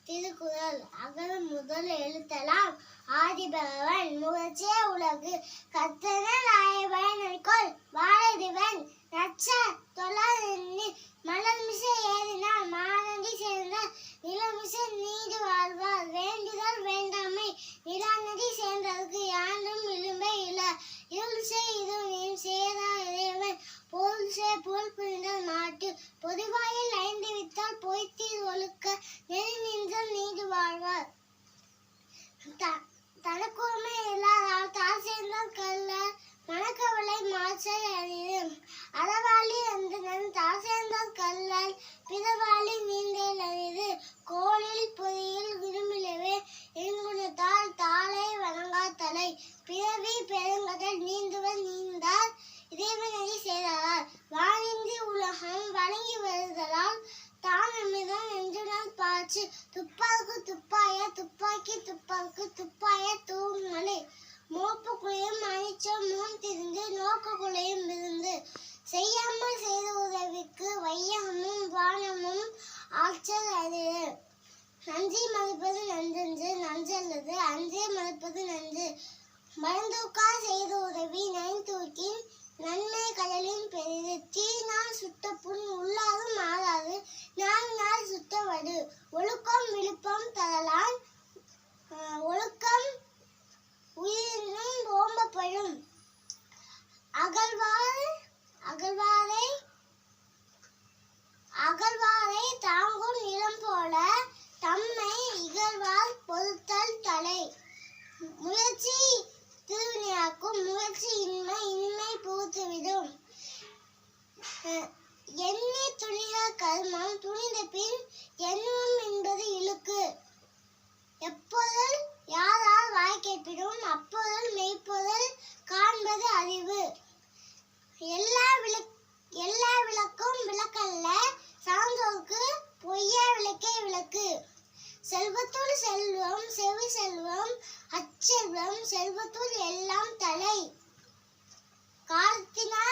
திருக்குறள். அகர முதல் எழுத்தெல்லாம் ஆதிபகவன் முகற்றே உலகு கற்றனன் ஆயபயன்கொள் வாழறிவன் நற்ற தொழாதெண்ணி மலர்மிசை ஏறினார் மானடி சேர்ந்தார் நிலமிசை நீடு வாழ்வார் வேண்டுதல் வேண்டாமை நிலாநடி சேர்ந்ததற்கு யாண்டும் விரும்பை இல இருள்சை இது நீ சேரா இறைவன் பொருள்சே பொருள் புரிந்தால் நாட்டு பொதுவாயில் ஐந்து வித்தால் பொய்த்தீர் ஒழுக்க நெறி நின்றால் நீடு வாழ்வார் தனக்குமே இல்லாதால் தார் சேர்ந்தால் கல்லார் மனக்கவலை மாற்றல் அறியும் அறவாளி அந்தனன் தார் சேர்ந்தால் கல்லால் பிறவாளி நீந்தேல் அறிது கோளில் பொறியில் விரும்பிலவே எங்குணத்தால் தாளை வணங்கா தலை பிறவி பெருங்கடல் நீந்துவர் நீந்தார் இறைவனடி சேரார் வானின்றி உலகம் வணங்கி வருதலால் தான் அமிர்தம் என்றுடன் பாய்ச்சி துப்பாக்கு துப்பாய துப்பாக்கி துப்பாக்கு துப்பாய தூமலை மோப்பு குளையும் அனிச்சம் மூன் திரிந்து நோக்க குளையும் இருந்து செய்யாமல் செய்த உதவிக்கு வையகமும் வானமும் ஆற்றல் அறிவு நன்றி மதிப்பது நன்றென்று நன்றல்லது அன்றே மதிப்பது நன்று மருந்தூக்கா செய்த உதவி நைந்தூக்கின் நன்மை கடலின் பெரிது தீனால் சுட்ட புண் உள்ளாரும் மாறாது நாள் சுட்ட வடு ஒழுக்கம் விழுப்பம் தரலான் ஒழுக்கம் உயிரினும் ஓம்பப்படும் அகழ்வாரை தாங்கும் நிலம் போல தம்மை இகழ்வார் பொறுத்தல் தலை முயற்சி திருவினையாக்கும் முயற்சி இன்மை பூத்துவிடும் எண்ணி துணிக கர்மம் துணிந்த பின் எண்ணும் என்பது இழுக்கு எப்பொருள் யாரால் வாய் கேட்பிடும் அப்பொருள் மெய்ப்பொருள் காண்பது அறிவு எல்லா விளக்கும் விளக்கல்ல சான்றோர்க்கு பொய்யா விளக்கே விளக்கு செல்வத்துள் செல்வம் செவி செல்வம் அச்செல்வம் செல்வத்துள் எல்லாம் தலை காலத்தினால்